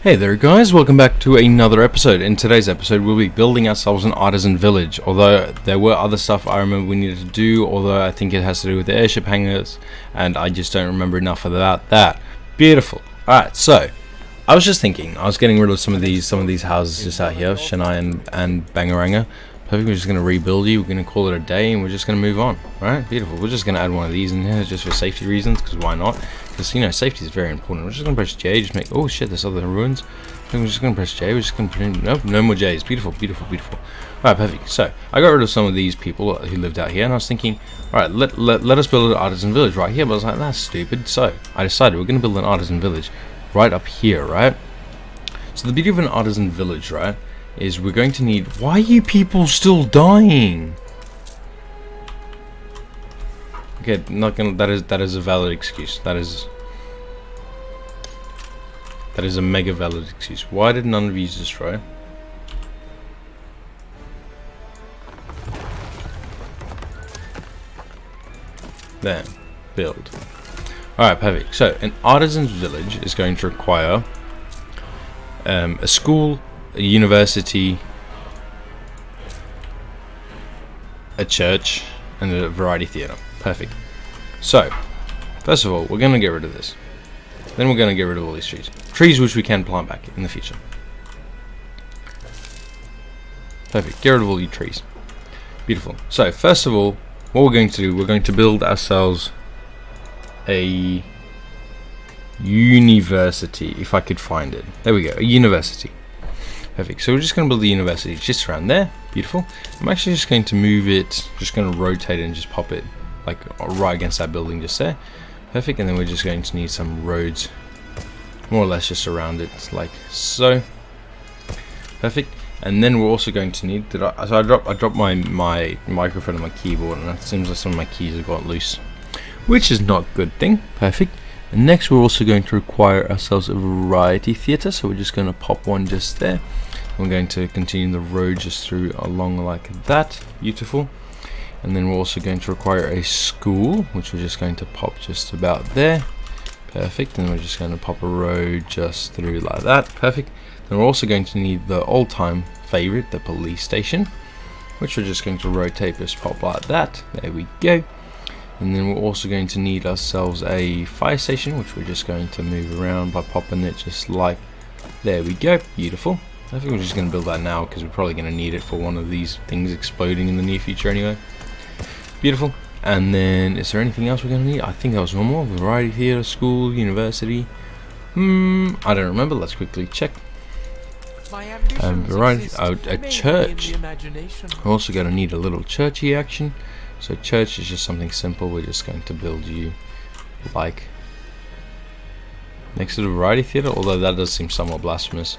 Hey there guys, welcome back to another episode. In today's episode we'll be building ourselves an artisan village, although there were other stuff I remember we needed to do, although I think it has to do with the airship hangars and I just don't remember enough about that. Beautiful. Alright, so I was just thinking, I was getting rid of some of these houses just out here, Chennai and Bangaranga. Perfect, we're just going to rebuild you, we're going to call it a day and we're just going to move on. Alright, beautiful. We're just going to add one of these in here just for safety reasons, because why not? Because, you know, safety is very important. We're just going to press J, just make... Oh shit, there's other ruins. We're just going to press J, we're just going to put in... Nope, no more J's. Beautiful, beautiful, beautiful. Alright, perfect. So, I got rid of some of these people who lived out here, and I was thinking, alright, let us build an artisan village right here. But I was like, that's stupid. So, I decided we're going to build an artisan village right up here, right? So, the beauty of an artisan village, right, is we're going to need... Why are you people still dying? Okay, not gonna... That is a valid excuse. That is a mega valid excuse. Why did none of you destroy? There. Build. Alright, perfect. So, an artisan's village is going to require a school, a university, a church, and a variety theatre. Perfect. So, first of all, we're going to get rid of this. Then we're going to get rid of all these trees. Trees which we can plant back in the future. Perfect. Get rid of all your trees. Beautiful. So, first of all, what we're going to do, we're going to build ourselves a university, if I could find it. There we go, a university. Perfect. So we're just going to build the university just around there. Beautiful. I'm actually just going to move it, just going to rotate it and just pop it like right against that building just there. Perfect. And then we're just going to need some roads more or less just around it like so. Perfect. And then we're also going to need, I dropped my microphone on my keyboard, and it seems like some of my keys have got loose, which is not a good thing. Perfect. And next we're also going to require ourselves a variety theatre, so we're just going to pop one just there. We're going to continue the road just through along like that. Beautiful. And then we're also going to require a school, which we're just going to pop just about there. Perfect. And we're just going to pop a road just through like that. Perfect. Then we're also going to need the all-time favorite, the police station, which we're just going to rotate, just pop like that. There we go. And then we're also going to need ourselves a fire station, which we're just going to move around by popping it just like, there we go. Beautiful. I think we're just going to build that now because we're probably going to need it for one of these things exploding in the near future anyway. Beautiful. And then is there anything else we're going to need? I think that was one more. Variety theatre, school, university. I don't remember. Let's quickly check. Variety, a church. We're also going to need a little churchy action. So church is just something simple. We're just going to build you like next to the variety theatre, although that does seem somewhat blasphemous,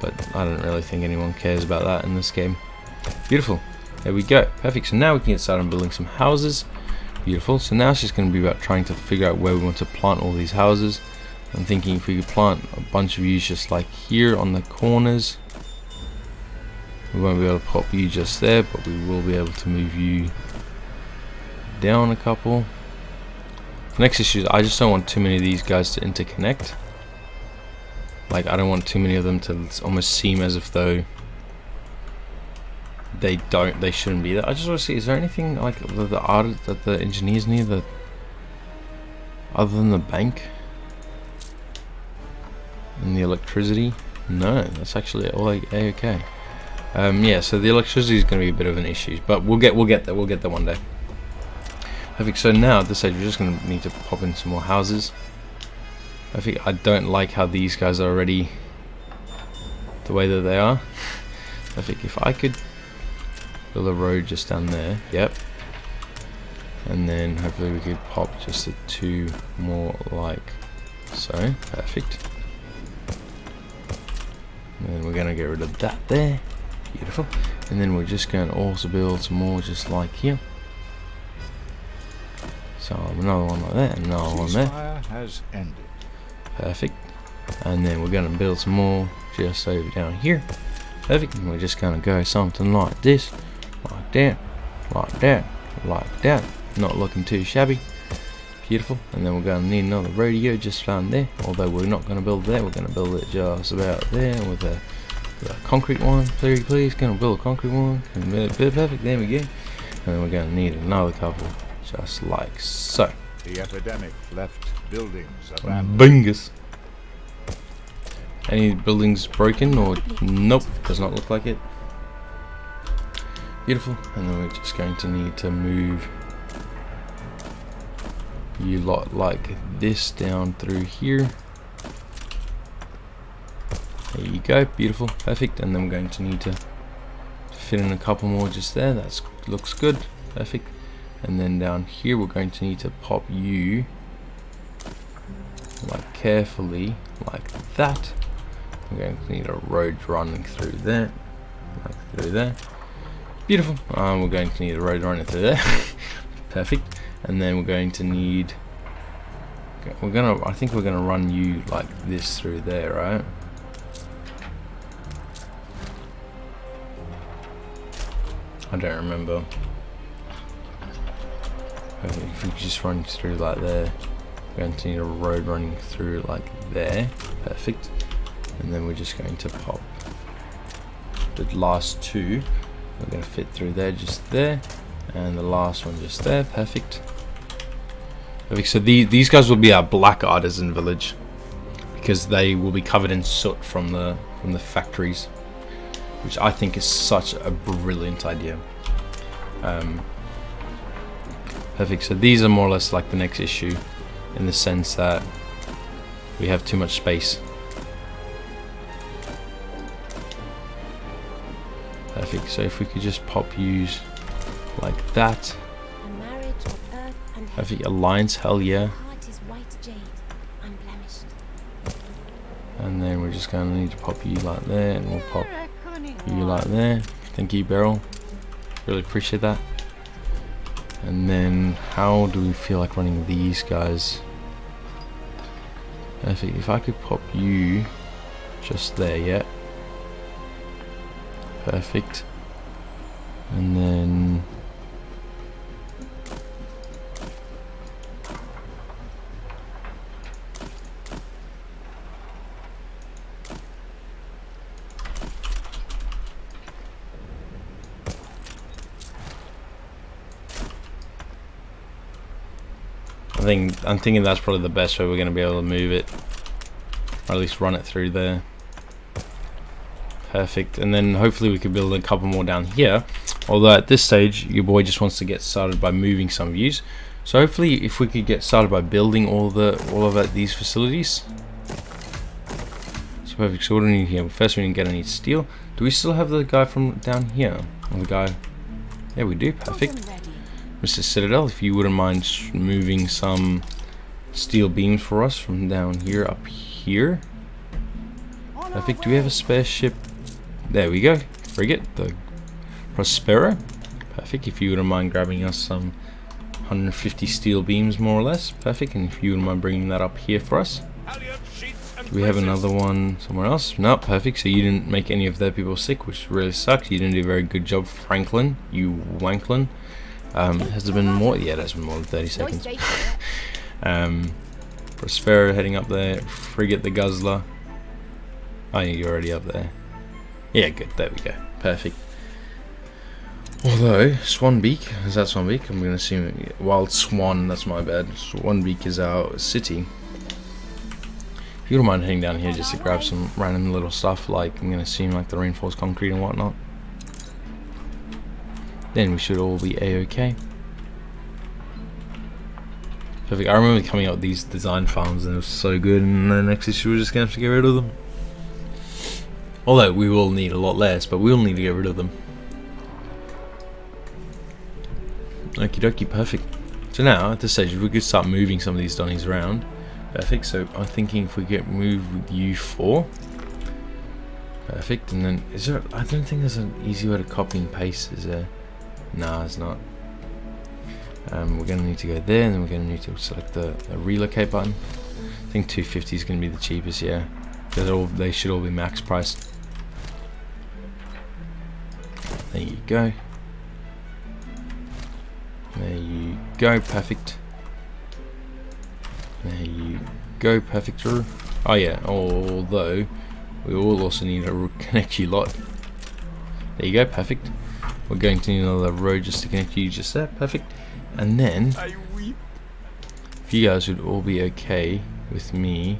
but I don't really think anyone cares about that in this game. Beautiful. There we go. Perfect. So now we can get started on building some houses. Beautiful. So now it's just going to be about trying to figure out where we want to plant all these houses. I'm thinking if we could plant a bunch of views just like here on the corners. We won't be able to pop you just there, but we will be able to move you down a couple. The next issue is I just don't want too many of these guys to interconnect. Like, I don't want too many of them to almost seem as if though they shouldn't be there. I just want to see, is there anything like that the engineers need other than the bank and the electricity? No, that's actually all okay. Yeah, so the electricity is going to be a bit of an issue, but we'll get there one day. Perfect. So now at this stage we're just going to need to pop in some more houses. I don't like how these guys are already the way that they are. I think if I could build a road just down there, yep, and then hopefully we could pop just the two more like so. Perfect. And then we're going to get rid of that there. Beautiful. And then we're just going to also build some more just like here. So another one like that, and another one there. Has ended. Perfect. And then we're going to build some more just over down here. Perfect. And we're just going to go something like this, like that, like that, like that. Not looking too shabby. Beautiful. And then we're going to need another radio just down there. Although we're not going to build that, we're going to build it just about there with a concrete one. Please, going to build a concrete one. Perfect. There we go. And then we're going to need another couple, just like so. The epidemic left buildings abandoned. Bingus. Any buildings broken or nope? Does not look like it. Beautiful. And then we're just going to need to move you lot like this down through here. There you go. Beautiful. Perfect. And then we're going to need to fit in a couple more just there. That looks good. Perfect. And then down here we're going to need to pop you like carefully like that. We're going to need a road running through there, like through there. Beautiful. We're going to need a road running through there. Perfect. And then we're going to need, I think we're gonna run you like this through there, right? I don't remember. If we just run through like there, we're going to need a road running through like there. Perfect. And then we're just going to pop the last two. We're going to fit through there, just there, and the last one just there. Perfect. Perfect. So these guys will be our black artisan village because they will be covered in soot from the factories, which I think is such a brilliant idea. Perfect. So these are more or less like the next issue, in the sense that we have too much space. Perfect. So if we could just pop use like that. A marriage of earth and Perfect. Alliance, hell yeah. heart is white jade, unblemished. And then we're just going to need to pop you like there, and we'll pop you like there. Thank you, Beryl. Really appreciate that. And then how do we feel like running these guys? Perfect. If I could pop you just there, yeah. Perfect. And then I'm thinking that's probably the best way we're going to be able to move it, or at least run it through there. Perfect. And then hopefully we could build a couple more down here, although at this stage your boy just wants to get started by moving some views. So hopefully if we could get started by building all of these facilities. So perfect. So what do we need here? First we need steel. Do we still have the guy from down here? Or the guy? Yeah, we do. Perfect. Mr. Citadel, if you wouldn't mind moving some steel beams for us from down here up here. Perfect. Do we have a spare ship? There we go. Frigate, the Prospero. Perfect. If you wouldn't mind grabbing us some 150 steel beams more or less. Perfect. And if you wouldn't mind bringing that up here for us. Do we have another one somewhere else? No, perfect. So you didn't make any of their people sick, which really sucked. You didn't do a very good job, Franklin. You wanklin. Has there been more? Yeah, there's been more than 30 seconds. Prospero heading up there. Frigate the Guzzler. Oh, you're already up there. Yeah, good. There we go. Perfect. Although, Swanbeak, is that Swanbeak? I'm going to assume Wild Swan, that's my bad. Swanbeak is our city. If you don't mind heading down here just to grab some random little stuff, like I'm going to assume like the reinforced concrete and whatnot. Then we should all be a-okay. Perfect. I remember coming out with these design farms and it was so good, and the next issue we're just going to have to get rid of them. Although we will need a lot less, but we'll need to get rid of them. Okie dokie, perfect. So now, at this stage, we could start moving some of these Donnies around. Perfect, so I'm thinking if we get moved with U4. Perfect, and then, is there, I don't think there's an easy way to copy and paste, is there? Nah, it's not. We're going to need to go there, and then we're going to need to select the relocate button. I think 250 is going to be the cheapest, yeah. Because they should all be max priced. There you go. There you go, perfect. There you go, perfect. Drew. Oh yeah, although we will also need to connect you lot. There you go, perfect. We're going to need another road just to connect you just there, perfect. And then, if you guys would all be okay with me,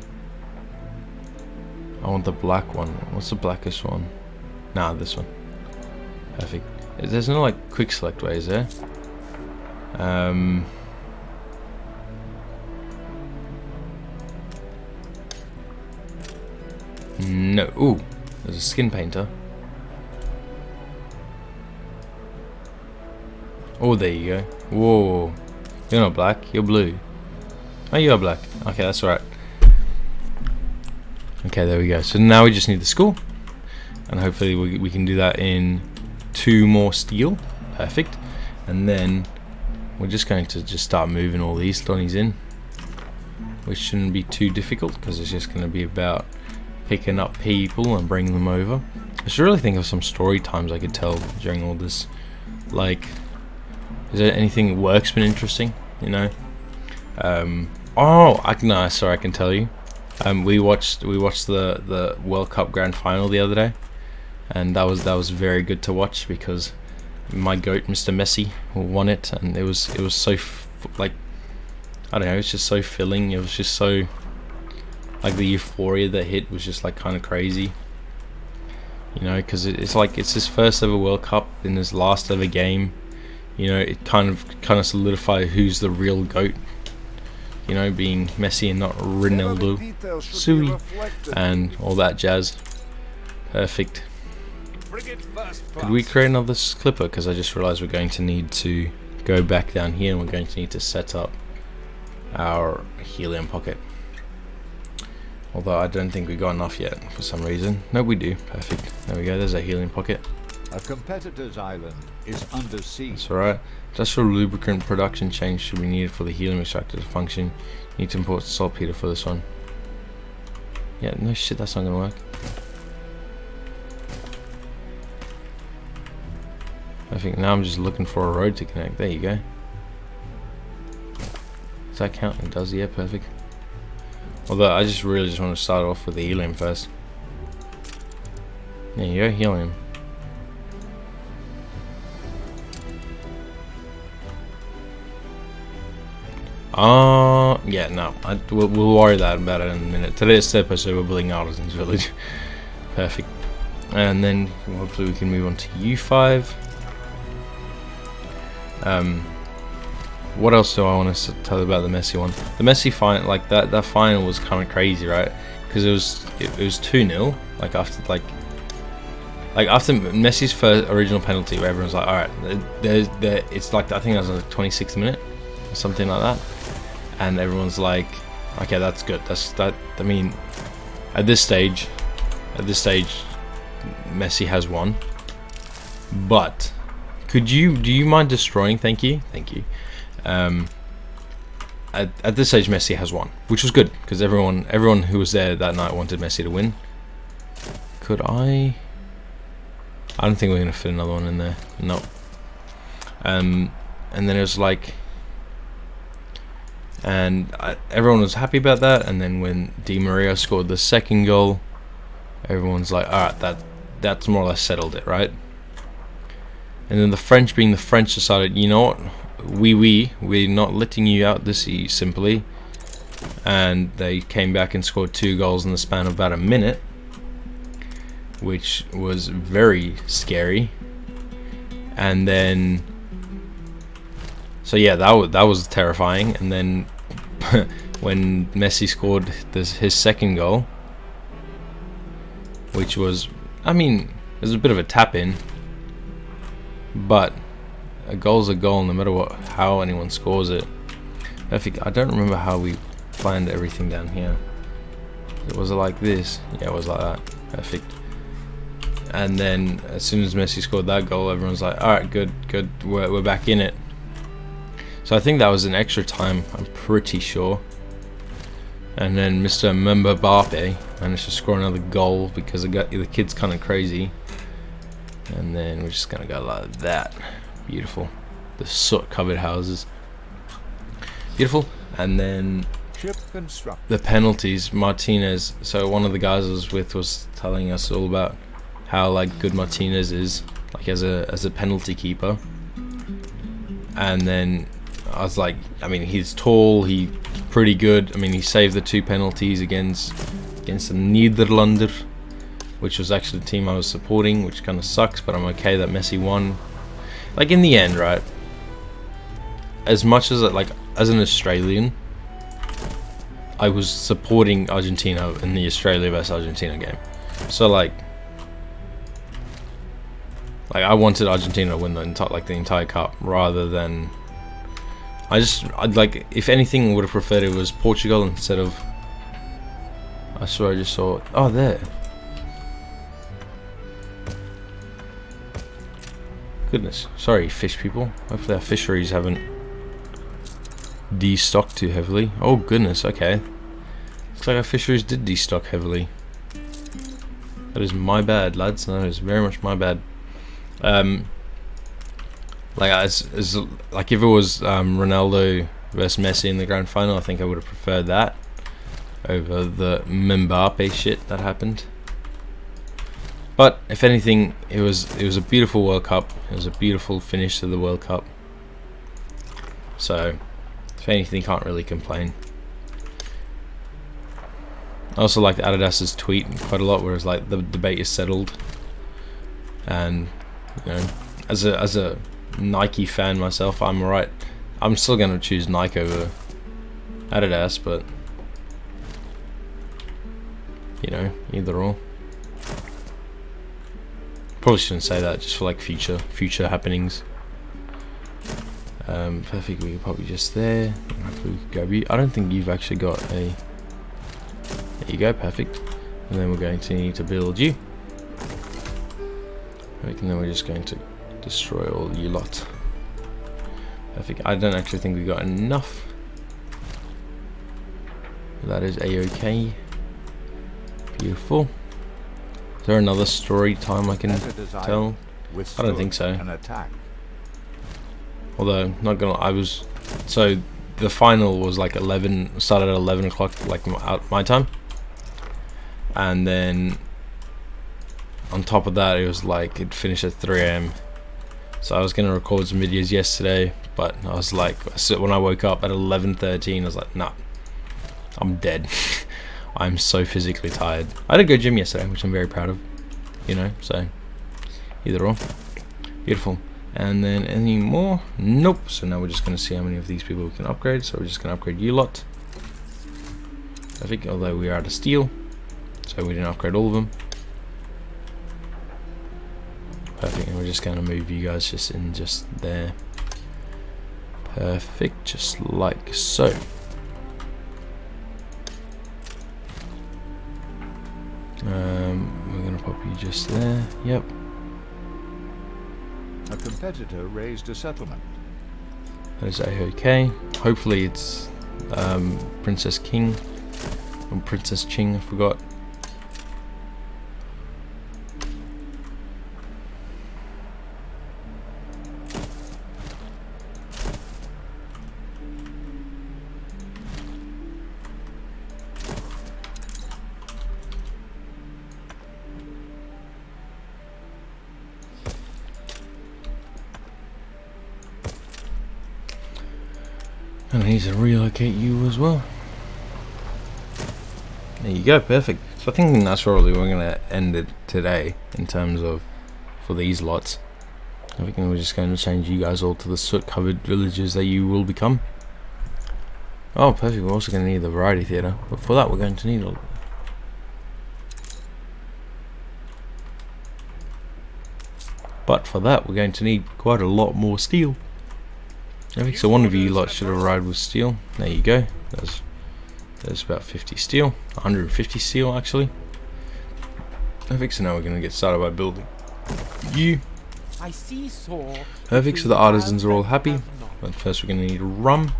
I want the black one. What's the blackest one? Nah, this one. Perfect. There's no like quick select way, is there? No. Ooh, there's a skin painter. Oh, there you go. Whoa. You're not black, you're blue. Oh, you are black. Okay, that's alright. Okay, there we go. So now we just need the school. And hopefully we can do that in 2 more steel. Perfect. And then we're just going to just start moving all these Donnies in. Which shouldn't be too difficult because it's just going to be about picking up people and bringing them over. I should really think of some story times I could tell during all this. Like, is there anything work's been interesting? You know? Oh, I can tell you. We watched the World Cup Grand Final the other day, and that was very good to watch because my goat, Mr. Messi, won it, and it was so like, I don't know, it's just so filling. It was just so, like, the euphoria that hit was just like kind of crazy, you know, because it's like it's his first ever World Cup in his last ever game. You know, it kind of solidified who's the real GOAT, you know, being Messi and not Ronaldo, Sui, and all that jazz. Perfect. Could we create another clipper? Because I just realized we're going to need to go back down here and we're going to need to set up our helium pocket. Although I don't think we got enough yet for some reason. No, we do. Perfect. There we go. There's our helium pocket. A competitor's island is under siege. That's alright. Industrial lubricant production change should be needed for the helium extractor to function. You need to import saltpeter for this one. Yeah, no shit, that's not gonna work. I think now I'm just looking for a road to connect. There you go. Does that count? It does, yeah, perfect. Although I really just want to start off with the helium first. There you go, helium. Yeah, no, we'll worry about it in a minute. Today's episode we're building Artisan's Village. Perfect. And then hopefully we can move on to U5. What else do I want to tell you about the Messi one? The Messi final, like that final was kind of crazy, right? Because it was 2-0. Like after Messi's first original penalty, where everyone's like, all right, it's like, I think that was like 26th minute or something like that. And everyone's like, okay, that's good. I mean, at this stage, Messi has won. But do you mind destroying? Thank you. At this stage, Messi has won, which was good because everyone who was there that night wanted Messi to win. Could I don't think we're gonna fit another one in there. No. And then it was like. And everyone was happy about that, and then when Di Maria scored the second goal, everyone's like, alright, that's more or less settled it, right? And then the French, being the French, decided, you know what, we're not letting you out this simply. And they came back and scored 2 goals in the span of about a minute, which was very scary. And then, so yeah, that was terrifying. And then when Messi scored his second goal, which was, I mean, it was a bit of a tap in, but a goal's a goal no matter how anyone scores it. I don't remember how we planned everything down here. Was it like this? Yeah, it was like that. Perfect. And then as soon as Messi scored that goal, everyone's like, alright, good, we're back in it. So I think that was an extra time, I'm pretty sure. And then Mr. Mbappe managed to score another goal because the kid's kind of crazy. And then we're just going to go like that. Beautiful. The soot-covered houses. Beautiful. And then Ship construct. the penalties, Martinez. So one of the guys I was with was telling us all about how like good Martinez is, like as a penalty keeper. And then I was like, I mean, he's tall, he's pretty good. I mean, he saved the 2 penalties against the Nederlander, which was actually the team I was supporting, which kind of sucks, but I'm okay that Messi won. Like in the end, right? As much as like as an Australian, I was supporting Argentina in the Australia versus Argentina game. So like I wanted Argentina to win the entire cup rather than I'd like, if anything, would have preferred it was Portugal instead of. I just saw. Oh, there. Goodness, sorry, fish people. Hopefully our fisheries haven't destocked too heavily. Oh goodness, okay. Looks like our fisheries did destock heavily. That is my bad, lads. That is very much my bad. Like like if it was Ronaldo versus Messi in the grand final, I think I would have preferred that over the Mbappe shit that happened. But if anything, it was a beautiful World Cup. It was a beautiful finish to the World Cup. So, if anything, can't really complain. I also like Adidas's tweet quite a lot, where it's like the debate is settled. And you know, as a Nike fan myself, I'm alright. I'm still gonna choose Nike over Adidas, but you know, either or. Probably shouldn't say that, just for like future happenings. Perfect. We could probably just there. Hopefully we could go. I don't think you've actually got a. There you go. Perfect. And then we're going to need to build you. And then we're just going to destroy all you lot. Perfect. I don't actually think we got enough. That is a-okay. Beautiful. Is there another story time I can tell? I don't think so. Although, not gonna. So the final was like 11. Started at 11 o'clock, like my time. And then on top of that, it was like it finished at 3 AM. So I was gonna record some videos yesterday, but I was like, when I woke up at 11:13, I was like, nah, I'm dead. I'm so physically tired. I had a good gym yesterday, which I'm very proud of. You know, so either or. Beautiful. And then any more? Nope. So now we're just going to see how many of these people we can upgrade. So we're just going to upgrade you lot. I think, although we are out of steel, so we didn't upgrade all of them. Perfect. And we're just going to move you guys just in just there. Perfect. Just like so. We're going to pop you just there. Yep. A competitor raised a settlement. That is a-okay. Hopefully it's Princess King or Princess Ching, I forgot. And I need to relocate you as well. There you go, perfect. So I think that's probably we're going to end it today in terms of for these lots. I think we're just going to change you guys all to the soot-covered villages that you will become. Oh, perfect. We're also going to need the variety theatre, but for that we're going to need a. But for that we're going to need quite a lot more steel. Perfect. So one of you lot should have arrived with steel. There you go. There's about 50 steel, 150 steel actually. Perfect. So now we're going to get started by building you. Perfect. So the artisans are all happy. But first we're going to need rum,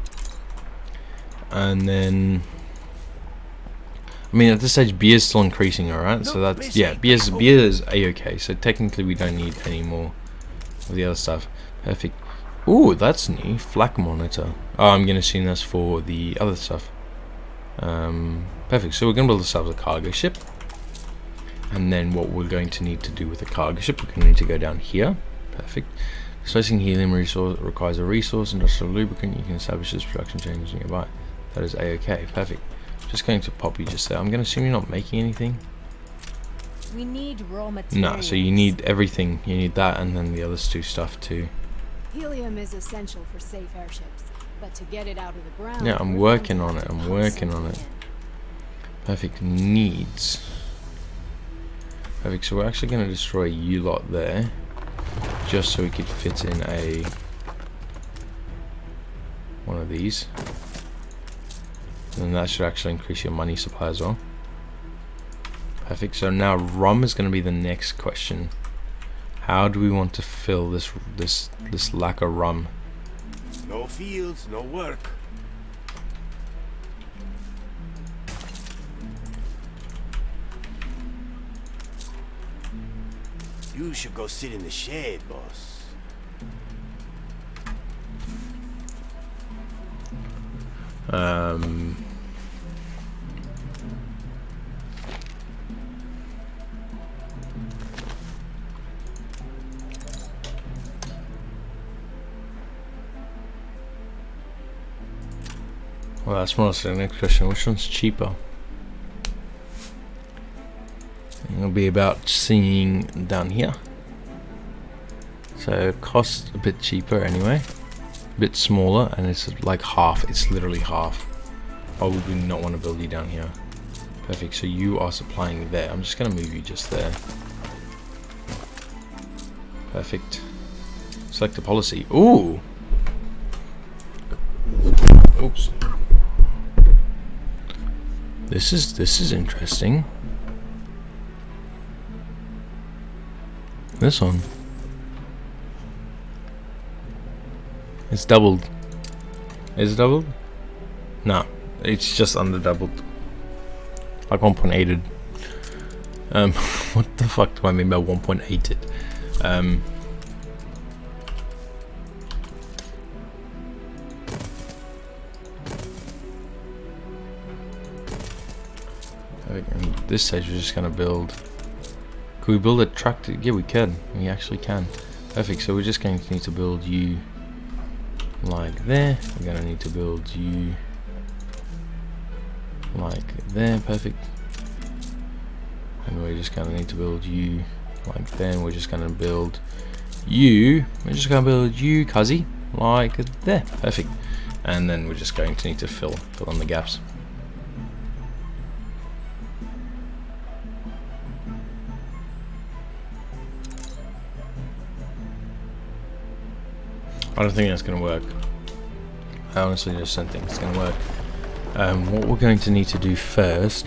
and then I mean at this stage beer is still increasing. All right. So that's beer is a-okay. So technically we don't need any more of the other stuff. Perfect. Ooh, that's new. Flak monitor. Oh, I'm gonna assume that's for the other stuff. Perfect. So we're going to build ourselves a cargo ship. And then what we're going to need to do with the cargo ship, we're going to need to go down here. Perfect. Displacing helium resource requires a resource, industrial lubricant. You can establish this production change nearby. That is A-OK. Perfect. Just going to pop you just there. I'm going to assume you're not making anything. We need raw materials. No, so you need everything. You need that and then the other two stuff too. Helium is essential for safe airships, but to get it out of the ground... Yeah, I'm we're working going on to it. have I'm to working pump on it. something Perfect. Needs. Perfect. So we're actually going to destroy you lot there, just so we could fit in a one of these. And that should actually increase your money supply as well. Perfect. So now rum is going to be the next question. How do we want to fill this lack of rum? No fields, no work. You should go sit in the shade, boss. Well, that's more so the next question. Which one's cheaper? It'll be about seeing down here. So it costs a bit cheaper anyway. A bit smaller, and it's like half. It's literally half. I would not want to build you down here. Perfect. So you are supplying there. I'm just going to move you just there. Perfect. Select a policy. Ooh. Oops. This is interesting. This one. It's doubled. Is it doubled? No, it's just under doubled. Like 1.8'd. What the fuck do I mean by 1.8'd? At this stage we're just gonna build. Could we build a tractor? Yeah, we can. We actually can. Perfect. So we're just going to need to build you like there. We're gonna need to build you like there. Perfect. And we're just gonna need to build you like there. And we're just gonna build you. We're just gonna build you, cuzzy, like there. Perfect. And then we're just going to need to fill in the gaps. I don't think that's going to work. I honestly just don't think it's going to work. What we're going to need to do first...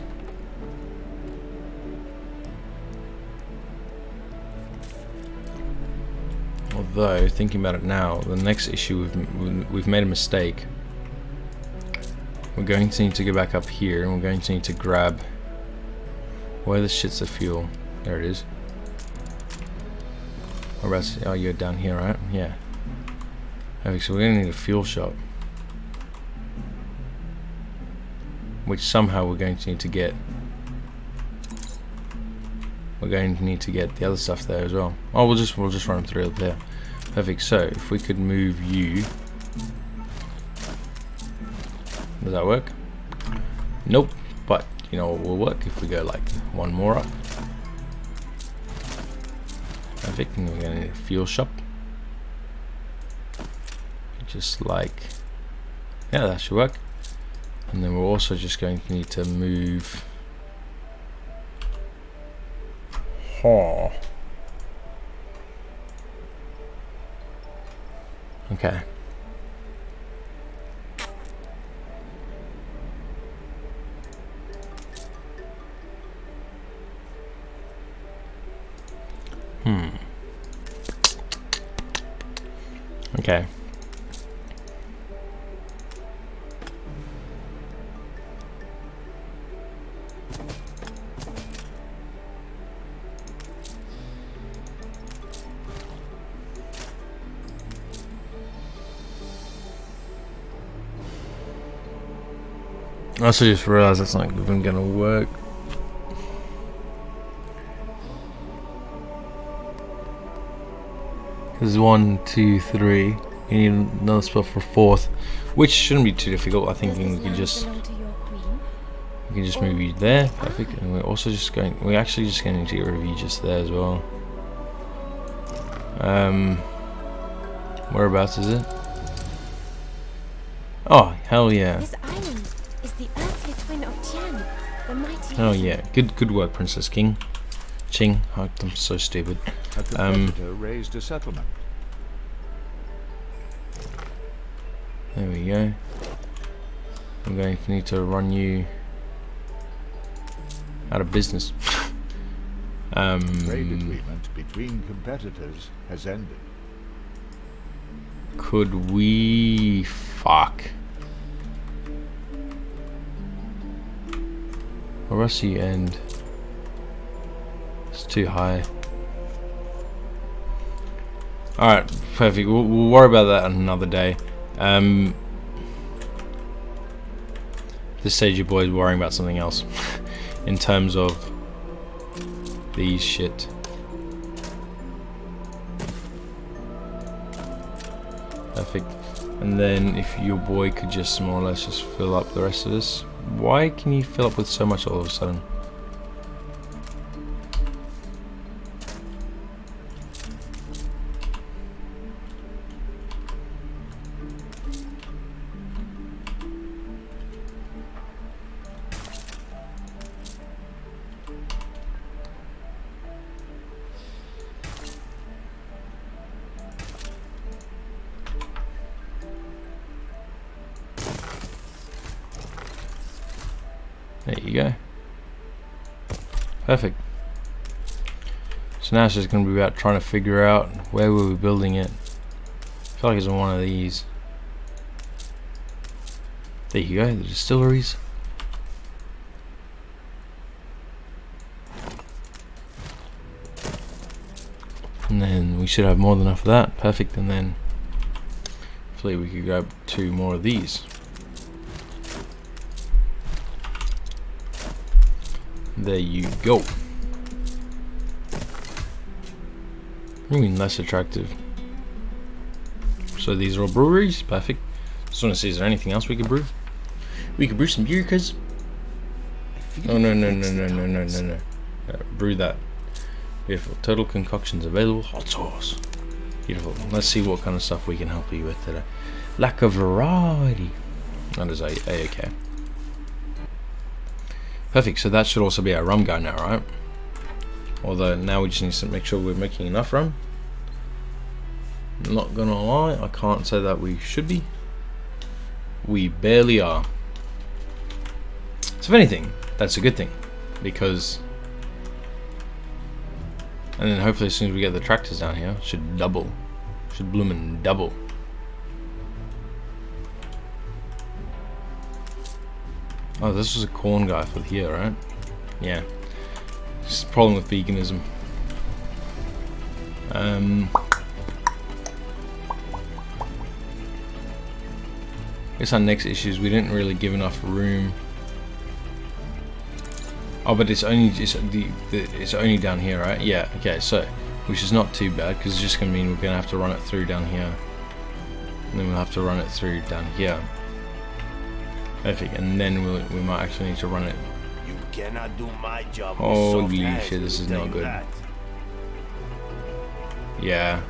Although, thinking about it now, the next issue we've made a mistake. We're going to need to go back up here, and we're going to need to grab... Where the shit's the fuel? There it is. Oh, you're down here, right? Yeah. Okay, so we're going to need a fuel shop, which somehow we're going to need to get. We're going to need to get the other stuff there as well. Oh, we'll just run them through up there. Perfect. So if we could move you, does that work? Nope. But you know what will work if we go like one more up. Perfect. And we're going to need a fuel shop. Just like, yeah, that should work. And then we're also just going to need to move. Oh. Okay. Okay. I also just realised that's not even gonna work. There's 1, 2, 3. You need another spot for 4th, which shouldn't be too difficult. I think Does we this can just land belong to your queen? we can just move you there, perfect. And we're also just going. We're actually just going to get rid of you just there as well. Whereabouts is it? Oh hell yeah! This island is the earthly twin of Tian, the mighty. Oh yeah! Good work, Princess King. Ching. Oh, I'm so stupid. A competitor raised a settlement. There we go. I'm going to need to run you out of business. Trade agreement between competitors has ended. Could we... Fuck. Where else do you end? It's too high. Alright, perfect. We'll worry about that another day. This stage your boy's worrying about something else. In terms of these shit. Perfect. And then if your boy could just more or less just fill up the rest of this. Why can you fill up with so much all of a sudden? There you go. Perfect. So now it's just going to be about trying to figure out where we were building it. I feel like it's on one of these. There you go, the distilleries. And then we should have more than enough of that. Perfect. And then hopefully we could grab 2 more of these. There you go. Less attractive. So these are all breweries. Perfect. Just want to see, is there anything else we could brew? We could brew some beer, cause. Oh no. Brew that. Beautiful. Total concoctions available. Hot sauce. Beautiful. Let's see what kind of stuff we can help you with today. Lack of variety. That is a-okay. Perfect, so that should also be our rum guy now, right? Although now we just need to make sure we're making enough rum. Not gonna lie, I can't say that we should be. We barely are. So if anything, that's a good thing. Because... And then hopefully as soon as we get the tractors down here, should double. Should bloomin' double. Oh, this was a corn guy for here, right? Yeah. It's the problem with veganism. I guess our next issue is we didn't really give enough room. Oh, but it's only it's only down here, right? Yeah. Okay. So, which is not too bad because it's just gonna mean we're gonna have to run it through down here, and then we'll have to run it through down here. Perfect, and then we might actually need to run it. You cannot do my job. Holy shit, this is not good. Yeah,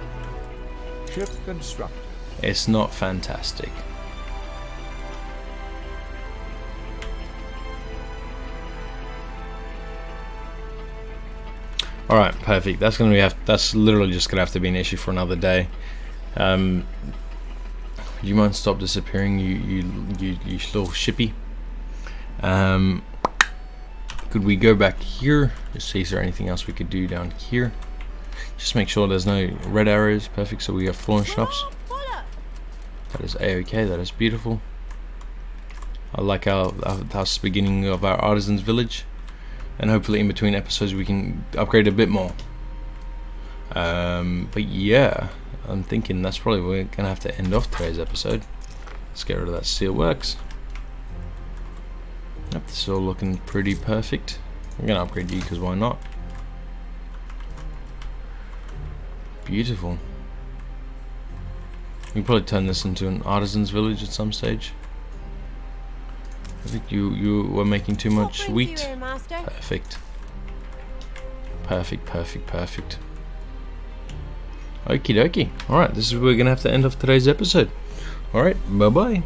Ship constructed. it's not fantastic. Alright, perfect. That's gonna be that's literally just gonna have to be an issue for another day. Do you mind stop disappearing, you little shippy? Could we go back here? Just see is there anything else we could do down here? Just make sure there's no red arrows. Perfect. So we have floor shops. That is a-okay. That is beautiful. I like our beginning of our artisans village, and hopefully in between episodes we can upgrade a bit more. But yeah, I'm thinking that's probably where we're gonna have to end off today's episode. Let's get rid of that steelworks. Yep, this is all looking pretty perfect. I'm gonna upgrade you because why not? Beautiful. We can probably turn this into an artisan's village at some stage. I think you were making too much wheat. Perfect. Perfect, perfect, perfect. Okie dokie. Alright, this is where we're gonna have to end off today's episode. Alright, bye bye.